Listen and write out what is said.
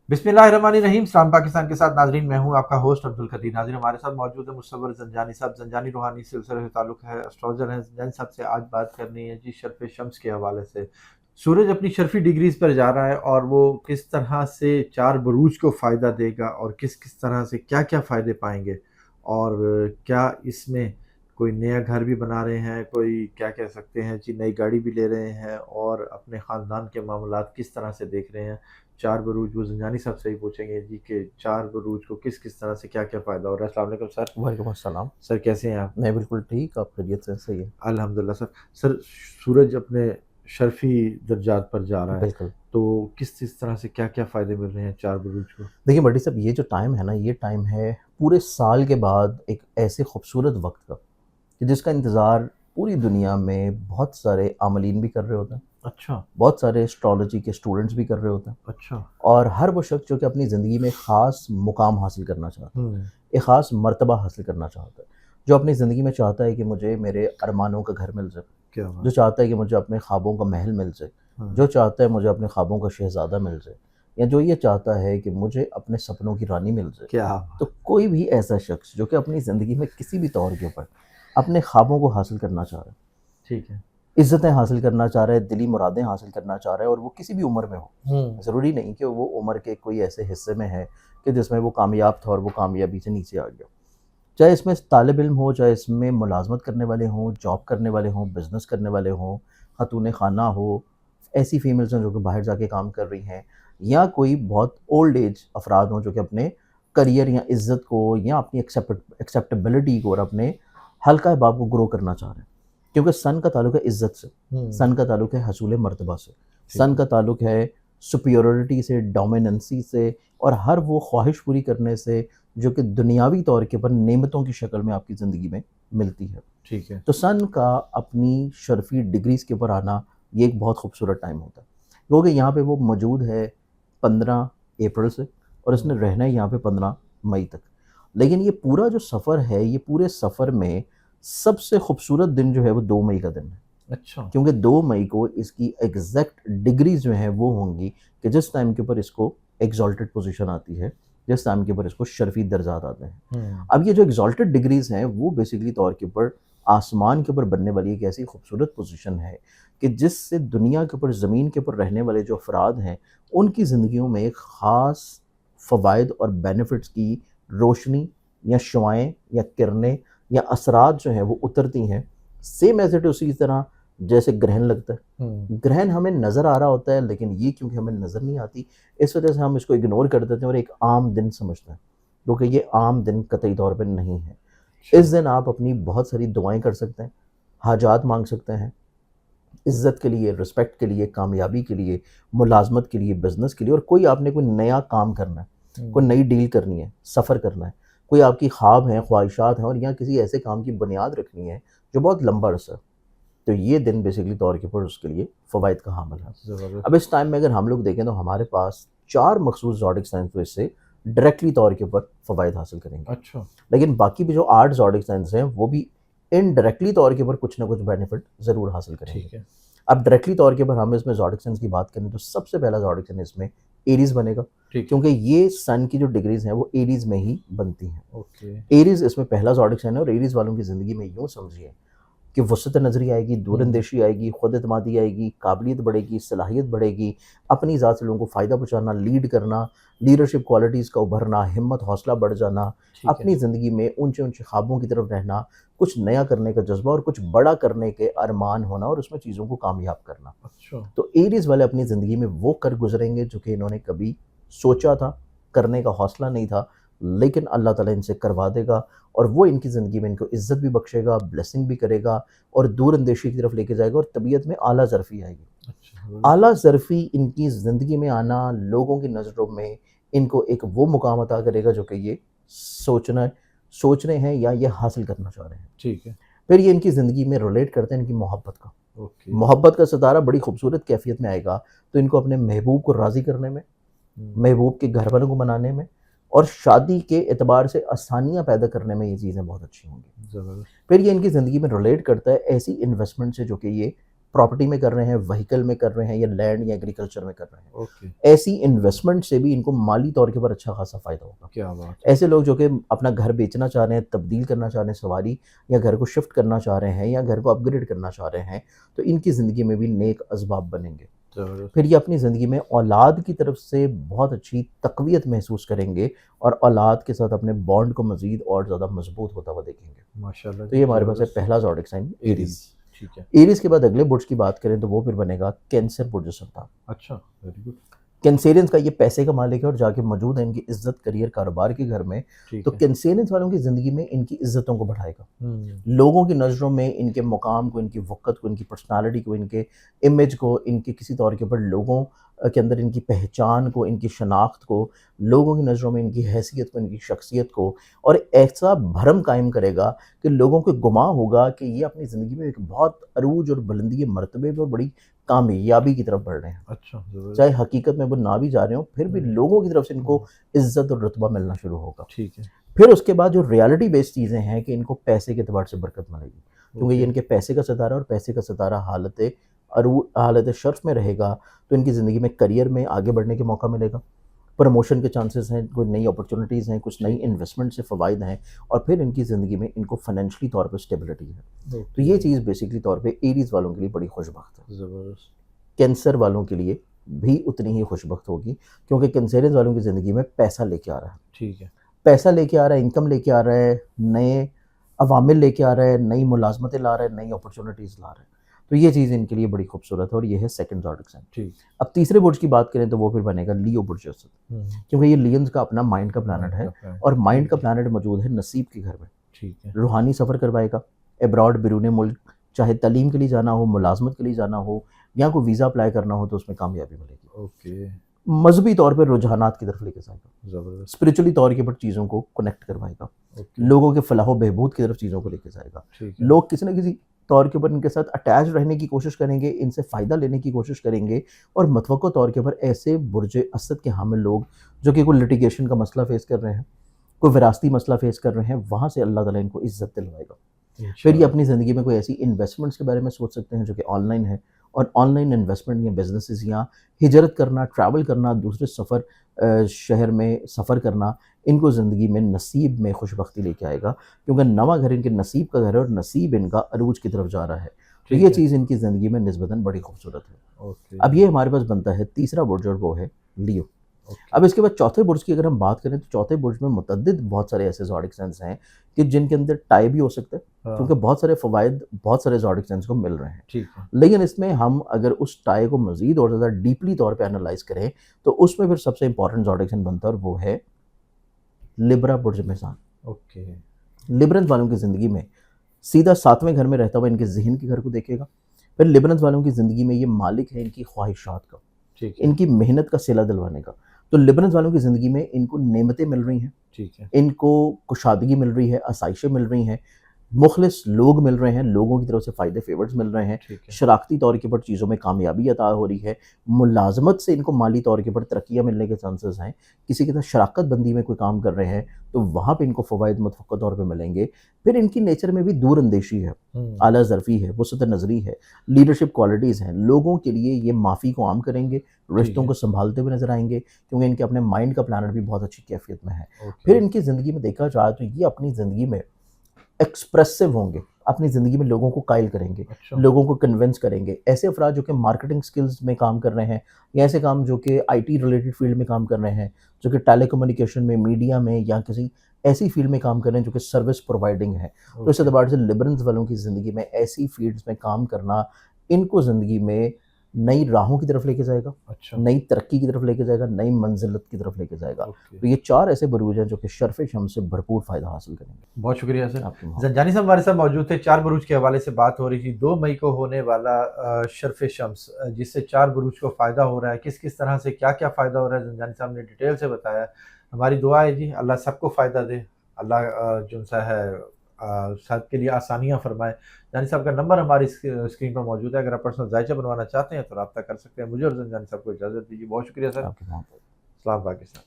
बिस्मिल्लाहिर्रहमानिर्रहीम। सलाम पाकिस्तान के साथ नाजरीन, मैं हूं आपका होस्ट अब्दुल कदीर। नाजरीन, हमारे साथ मौजूद है मुसव्वर ज़ंजानी साहब। ज़ंजानी रूहानी सिलसिले से ताल्लुक़ है, एस्ट्रोलॉजर हैं। ज़ंजानी साहब से आज बात करनी है जी शर्फ़ शम्स के हवाले से। सूरज अपनी शर्फ़ी डिग्रीज़ पर जा रहा है और वो किस तरह से चार बुरूज को फ़ायदा देगा और किस किस तरह से क्या क्या फ़ायदे पाएंगे, और क्या इसमें कोई नया घर भी बना रहे हैं, कोई क्या कह सकते हैं जी नई गाड़ी भी ले रहे हैं, और अपने ख़ानदान के मामलात किस तरह से देख रहे हैं। चार बरूज वो ज़ंजानी साहब से ही पूछेंगे जी कि चार बरूज को किस किस तरह से क्या क्या फ़ायदा हो रहा है। अस्सलाम वालेकुम सर। वालेकुम अस्सलाम। सर कैसे हैं आप? मैं बिल्कुल ठीक, आप खैरियत से? सही है। अल्हम्दुलिल्लाह सर। सर, सूरज अपने शर्फी दर्जात पर जा रहा है, बिल्कुल। तो किस किस तरह से क्या क्या फ़ायदे मिल रहे हैं चार बरूज को? देखिए बड़ी साहब, ये जो टाइम है ना, ये टाइम है पूरे साल के बाद एक ऐसे खूबसूरत वक़्त का कि जिसका इंतज़ार पूरी दुनिया में बहुत सारे आमलीन भी कर रहे होते हैं, अच्छा। बहुत सारे एस्ट्रोलॉजी के स्टूडेंट्स भी कर रहे होते हैं, अच्छा। और हर वो शख्स जो कि अपनी ज़िंदगी में ख़ास मुकाम हासिल करना चाहता है, हम्म। एक ख़ास मर्तबा हासिल करना चाहता है, जो अपनी ज़िंदगी में चाहता है कि मुझे मेरे अरमानों का घर मिल जाए, क्या जो बात। चाहता है कि मुझे अपने ख्वाबों का महल मिल जाए, हाँ। जो चाहता है मुझे अपने ख्वाबों का शहज़ादा मिल जाए, या जो ये चाहता है कि मुझे अपने सपनों की रानी मिल जाए। क्या तो बात। कोई भी ऐसा शख्स जो कि अपनी ज़िंदगी में किसी भी तौर के ऊपर अपने ख्वाबों को हासिल करना चाह रहा है, ठीक है। इज़्ज़तें हासिल करना चाह रहा है, दिली मुरादें हासिल करना चाह रहा है, और वो किसी भी उम्र में हो। हम्म। ज़रूरी नहीं कि वो उम्र के कोई ऐसे हिस्से में है कि जिसमें वो कामयाब था और वो कामयाबी से नीचे आ गया। चाहे इसमें तालिब इल्म हो, चाहे इसमें मुलाज़मत करने वाले हों, जॉब करने वाले हों, बिज़नेस करने वाले हों, ख़ातून ख़ाना हो, ऐसी फ़ीमेल्स हैं जो कि बाहर जाके काम कर रही हैं, या कोई बहुत ओल्ड एज अफ़राद हों जो कि अपने करियर या इज़्ज़त को या अपनी एक्सेप्टेबिलिटी को और अपने हल्का बाब को ग्रो करना चाह रहे हैं। क्योंकि सन का ताल्लुक है इज़्ज़त से, सन का ताल्लुक है हसूल मर्तबा से, ठीक सन है। का ताल्लुक है सुपियोरिटी से, डोमिनेंसी से, और हर वो ख्वाहिश पूरी करने से जो कि दुनियावी तौर के ऊपर नेमतों की शक्ल में आपकी ज़िंदगी में मिलती है। ठीक है। तो सन का अपनी शर्फ़ी डिग्रीज़ के ऊपर आना, ये एक बहुत खूबसूरत टाइम होता है। क्योंकि यहाँ पे वो मौजूद है 15 अप्रैल से, और इसने हम्म। रहना है यहाँ पे 15 मई तक। लेकिन ये पूरा जो सफ़र है, ये पूरे सफ़र में सबसे खूबसूरत दिन जो है वो 2 मई का दिन है। अच्छा। क्योंकि 2 मई को इसकी एग्ज़ैक्ट डिग्री जो है वो होंगी कि जिस टाइम के ऊपर इसको एक्ज़ॉल्टेड पोज़ीशन आती है, जिस टाइम के ऊपर इसको शर्फ़ी दर्जात आते हैं। हम्म। अब ये जो एक्ज़ॉल्टेड डिग्रीज़ हैं, वो बेसिकली तौर के ऊपर आसमान के ऊपर बनने वाली एक ऐसी खूबसूरत पोज़ीशन है कि जिससे दुनिया के ऊपर, ज़मीन के ऊपर रहने वाले जो अफ़राद हैं, उनकी ज़िंदगियों में एक ख़ास फ़वाइद और बेनिफिट्स की रोशनी या शुआएँ या किरणें या असरात जो हैं वो उतरती हैं। सेम एज़ इट उसी तरह जैसे ग्रहण लगता है। हम्म। ग्रहण हमें नज़र आ रहा होता है, लेकिन ये क्योंकि हमें नज़र नहीं आती, इस वजह से हम इसको इग्नोर कर देते हैं और एक आम दिन समझते हैं, क्योंकि ये आम दिन कतई तौर पे नहीं है। अच्छा। इस दिन आप अपनी बहुत सारी दुआएँ कर सकते हैं, हाजात माँग सकते हैं, इज़्ज़त के लिए, रिस्पेक्ट के लिए, कामयाबी के लिए, मुलाज़मत के लिए, बिज़नेस के लिए, और कोई आपने कोई नया काम करना है, कोई हम्म। नई डील करनी है, सफ़र करना है, कोई आपकी ख्वाब हैं, ख्वाहिशात हैं, और या किसी ऐसे काम की बुनियाद रखनी है जो बहुत लंबा अरसा है। तो ये दिन बेसिकली तौर के ऊपर उसके लिए फ़वाइद का हामिल है। ज़बरदस्त। अब इस टाइम में अगर हम लोग देखें तो हमारे पास 4 मख़सूस ज़ोडिक साइन्स तो इससे डायरेक्टली तौर के ऊपर फ़वाइद हासिल करेंगे। अच्छा। लेकिन बाकी भी जो 8 ज़ोडिक साइन्स हैं, वो भी इनडायरेक्टली तौर के ऊपर कुछ ना कुछ बेनिफिट ज़रूर हासिल करेंगे। ठीक है। अब डायरेक्टली तौर के ऊपर हम इसमें ज़ोडिक साइन्स की बात करें तो सबसे पहला ज़ोडिक साइन इसमें एरीज़ बनेगा, ठीक है। क्योंकि ये सन की जो डिग्रीज़ हैं वो एरीज़ में ही बनती हैं। ओके। एरीज़ इसमें पहला ज़ोडिक साइन है, और एरीज़ वालों की ज़िंदगी में यूँ समझिए कि वसत नज़री आएगी, हम्म। दूरंदेशी आएगी, खुद एतमादी आएगी, काबिलियत बढ़ेगी, सलाहियत बढ़ेगी, अपनी ज़ात से लोगों को फ़ायदा पहुँचाना, लीड करना, लीडरशिप क्वालिटीज़ का उभरना, हिम्मत हौसला बढ़ जाना, ठीक है। अपनी ज़िंदगी में ऊँचे-ऊँचे ख्वाबों की तरफ रहना, कुछ नया करने का जज़्बा और कुछ बड़ा करने के अरमान होना, और उसमें चीज़ों को कामयाब करना। अच्छा। तो एरीज़ वाले अपनी ज़िंदगी में वो कर गुज़रेंगे जो कि इन्होंने कभी सोचा था, करने का हौसला नहीं था, लेकिन अल्लाह ताला इनसे करवा देगा, और वो इनकी ज़िंदगी में इनको इज़्ज़त भी बख्शेगा, ब्लेसिंग भी करेगा, और दूर अंदेशी की तरफ लेके जाएगा, और तबीयत में आला ज़रफ़ी आएगी। अच्छा। ज़बरदस्त। आला ज़रफ़ी इनकी ज़िंदगी में आना लोगों की नज़रों में इनको एक वो मुकाम अता करेगा जो कि ये सोचना सोच रहे हैं या ये हासिल करना चाह रहे हैं। ठीक है। फिर ये इनकी ज़िंदगी में रिलेट करते हैं इनकी मोहब्बत का। ओके। मोहब्बत का सितारा बड़ी खूबसूरत कैफ़ियत में आएगा, तो इनको अपने महबूब को राज़ी करने में, हम्म। महबूब के घरवालों को मनाने में, और शादी के एतबार से आसानियाँ पैदा करने में ये चीज़ें बहुत अच्छी होंगी। ज़बरदस्त। फिर ये इनकी ज़िंदगी में रिलेट करता है ऐसी इन्वेस्टमेंट से जो कि ये प्रॉपर्टी में कर रहे हैं, व्हीकल में कर रहे हैं, या लैंड या एग्रीकल्चर में कर रहे हैं। ओके, ऐसी इन्वेस्टमेंट से भी इनको माली तौर के ऊपर अच्छा खासा फ़ायदा होगा। क्या बात ऐसे लोग जो कि अपना घर बेचना चाह रहे हैं, तब्दील करना चाह रहे हैं सवारी, या घर को शिफ्ट करना चाह रहे हैं, या घर को अपग्रेड करना चाह रहे हैं, तो इनकी ज़िंदगी में भी नेक असबाब बनेंगे। ज़बरदस्त। फिर ये अपनी ज़िंदगी में औलाद की तरफ से बहुत अच्छी तक़वियत महसूस करेंगे और औलाद के साथ अपने बॉन्ड को मज़ीद और ज़्यादा मज़बूत होता हुआ देखेंगे। माशाल्लाह तो जी, ये हमारे पास है ज़बरदस्त। पहला ज़ोडिक साइन एरीज़। एरीज़, ठीक है। एरीज़ के बाद अगले बुर्ज की बात करें तो वो फिर बनेगा कैंसर बुर्ज सरतान। अच्छा, वेरी गुड। कैंसेरियंस का ये पैसे का मालिक है और जाके मौजूद है इनकी इज़्ज़त, करियर, कारोबार के घर में। ठीक तो है। कैंसेरियंस वालों की ज़िंदगी में इनकी इज़्ज़तों को बढ़ाएगा। हुँ, लोगों की नज़रों में इनके मुकाम को, इनकी वक़्त को, इनकी पर्सनैलिटी को, इनके इमेज को, इनके किसी तौर के ऊपर लोगों के अंदर इनकी पहचान को, इनकी शनाख्त को, लोगों की नज़रों में इनकी हैसियत को, इनकी शख्सियत को, और ऐसा भरम कायम करेगा कि लोगों को गुमां होगा कि ये अपनी ज़िंदगी में एक बहुत अरूज और बुलंदी मर्तबे पे और बड़ी कामयाबी की तरफ बढ़ रहे हैं। अच्छा, ज़बरदस्त। चाहे हकीकत में वो ना भी जा रहे हों, फिर भी हुँ, लोगों की तरफ से इनको हुँ, इज़्ज़त और रुतबा मिलना शुरू होगा। ठीक है। फिर उसके बाद जो रियलिटी बेस्ड चीज़ें हैं कि इनको पैसे के एतबार से बरकत मिलेगी, क्योंकि ये ओके, इनके पैसे का सितारा है और पैसे का सितारा हालत शर्फ़ में रहेगा, तो इनकी ज़िंदगी में करियर में आगे बढ़ने का मौका मिलेगा। प्रमोशन के चांसेस हैं, कोई नई अपॉर्च्युनिटीज़ हैं, कुछ नई ठीक है। इन्वेस्टमेंट से फ़वाइद हैं, और फिर इनकी ज़िंदगी में इनको फाइनेंशियली तौर पे स्टेबिलिटी है। तो ओके, ये चीज़ बेसिकली तौर पे एरीज़ वालों के लिए बड़ी खुशबख्त है। ज़बरदस्त। कैंसर वालों के लिए भी उतनी ही खुशबख्त होगी, क्योंकि कैंसरियंस वालों की ज़िंदगी में पैसा लेके आ रहा है। ठीक है। पैसा लेके आ रहा है, इनकम लेके आ रहा है, नए अवामिल लेके आ रहा है, नई मुलाज़मतें ला रहा है, नई अपॉर्च्युनिटीज़ ला रहा है। तो ये चीज़ इनके लिए बड़ी खूबसूरत है और ये है सेकंड ज़ोडिक साइन। ठीक। अब तीसरे बुर्ज की बात करें तो वो फिर बनेगा लियो बुर्ज असद, हुँ, क्योंकि ये लियंस का अपना माइंड का प्लैनेट माइंड है का प्लान। और माइंड ठीक का है, प्लैनेट मौजूद है नसीब के घर में। ठीक है। रूहानी सफ़र करवाएगा, अब्रॉड बिरूने मुल्क, चाहे तालीम के लिए जाना हो, मुलाज़मत के लिए जाना हो, या कोई वीज़ा अप्लाई करना हो, तो उसमें कामयाबी मिलेगी। ओके, मज़हबी तौर पे रुझानात की तरफ लेके जाएगा, ज़बरदस्त। स्पिरिचुअली तौर के ऊपर चीज़ों को कनेक्ट करवाएगा, ओके, लोगों के फलाह व बहबूद की तरफ चीज़ों को लेके जाएगा। ठीक है। लोग किसी न किसी तौर के ऊपर इनके साथ अटैच रहने की कोशिश करेंगे, इनसे फ़ायदा लेने की कोशिश करेंगे, और मतवक्को तौर के ऊपर ऐसे बुर्ज असद के हामिल लोग जो कि कोई लिटिगेशन का मसला फ़ेस कर रहे हैं, कोई विरासती मसला फ़ेस कर रहे हैं, वहाँ से अल्लाह ताला इनको इज़्ज़त दिलवाएगा। फिर ये इंशाअल्लाह। अपनी ज़िंदगी में कोई ऐसी इन्वेस्टमेंट्स के बारे में सोच सकते हैं जो कि ऑनलाइन है, और ऑनलाइन इन्वेस्टमेंट या बिज़नेसेस या हिजरत करना, ट्रैवल करना, दूसरे शहर में सफ़र करना, इनको ज़िंदगी में नसीब में खुशबख्ती लेके आएगा, क्योंकि नवा घर इनके नसीब का घर है और नसीब इनका अरूज की तरफ जा रहा है। तो ठीक ये है। चीज़ इनकी ज़िंदगी में निस्बतन बड़ी खूबसूरत है। ओके, अब ये हमारे पास बनता है तीसरा बुर्ज और वो है लियो। ओके। अब इसके बाद चौथे बुर्ज की अगर हम बात करें तो चौथे बुर्ज में मुतअद्दिद बहुत सारे ऐसे ज़ोडिक साइन्स हैं कि जिनके अंदर टाई भी हो सकता है, क्योंकि हाँ, बहुत सारे फ़वाइद बहुत सारे ज़ोडिक साइन्स को मिल रहे हैं। ठीक है। लेकिन इसमें हम अगर उस टाई को मज़ीद और ज़्यादा डीपली तौर पे एनालाइज़ करें, तो उसमें फिर सबसे इम्पोर्टेंट ज़ोडिक साइन बनता है और वो है लिब्रा बुर्ज मेज़ान। ओके, लिब्रंस वालों की ज़िंदगी में सीधा 7वें घर में रहता हुआ इनके ज़हन के घर को देखेगा। फिर लिब्रंस वालों की ज़िंदगी में ये मालिक है इनकी ख्वाहिशात का, ठीक है, इनकी मेहनत का सिला दिलवाने का। तो लिब्रंस वालों की ज़िंदगी में इनको नेमतें मिल रही हैं, ठीक है। इनको कुशादगी मिल रही है, आसाइशें मिल रही हैं, मुखलिस लोग मिल रहे हैं, लोगों की तरफ से फ़ायदे फ़ेवर्स मिल रहे हैं, ठीक है। शराकती तौर के ऊपर चीज़ों में कामयाबी अता हो रही है, मुलाज़मत से इनको माली तौर के ऊपर तरक्कियाँ मिलने के चांसेस हैं, किसी के साथ शराकत बंदी में कोई काम कर रहे हैं, तो वहाँ पे इनको फ़वाइद मुतफ़क्क़ा तौर पे मिलेंगे। फिर इनकी नेचर में भी दूर अंदेशी है, हुँ, आला ज़रफ़ी है, वुसअत नज़री है, लीडरशिप क्वालिटीज़ हैं, लोगों के लिए ये माफ़ी को आम करेंगे, ठीक रिश्तों है। को सँभालते हुए नज़र आएँगे, क्योंकि इनके अपने माइंड का प्लैनेट भी बहुत अच्छी कैफ़ियत में है। फिर ओके, इनकी ज़िंदगी में देखा जाए तो ये अपनी ज़िंदगी में एक्सप्रेसिव होंगे, अपनी ज़िंदगी में लोगों को कायल करेंगे, अच्छा, लोगों को कन्विंस करेंगे। ऐसे अफ़राद जो कि मार्केटिंग स्किल्स में काम कर रहे हैं, या ऐसे काम जो कि आईटी रिलेटेड फ़ील्ड में काम कर रहे हैं, जो कि टेलीकम्युनिकेशन में, मीडिया में, या किसी ऐसी फ़ील्ड में काम कर रहे हैं जो कि सर्विस प्रोवाइडिंग है। तो इस ओके, एतबार से लिबरल्स वालों की ज़िंदगी में ऐसी फ़ील्ड्स में काम करना, इनको ज़िंदगी में नई राहों की तरफ लेके जाएगा, अच्छा, नई तरक्की की तरफ लेके जाएगा, नई मंज़िलत की तरफ लेके जाएगा। ओके। तो ये 4 ऐसे बुरूज हैं जो कि शर्फ़-ए-शम्स से भरपूर फ़ायदा हासिल करेंगे। बहुत शुक्रिया सर। आपकी मोहब्बत। ज़ंजानी साहब हमारे साथ मौजूद थे। 4 बुरूज के हवाले से बात हो रही थी। 2 मई को होने वाला शर्फ़-ए-शम्स जिससे 4 बुरूज को फ़ायदा हो रहा है। किस-किस तरह से क्या-क्या फ़ायदा हो रहा है, ज़ंजानी साहब ने डिटेल से बताया। हमारी दुआ है जी अल्लाह सबको फ़ायदा दे। अल्लाह जो सा है सबके लिए आसानियाँ फ़रमाए। ज़ंजानी साहब का नंबर हमारी स्क्रीन पर मौजूद है। अगर आप पर्सनल जायज़ा बनवाना चाहते हैं तो राब्ता कर सकते हैं। मुझे और ज़ंजानी साहब को इजाज़त दीजिए। बहुत शुक्रिया सर। आपकी मोहब्बत। सलाम पाकिस्तान।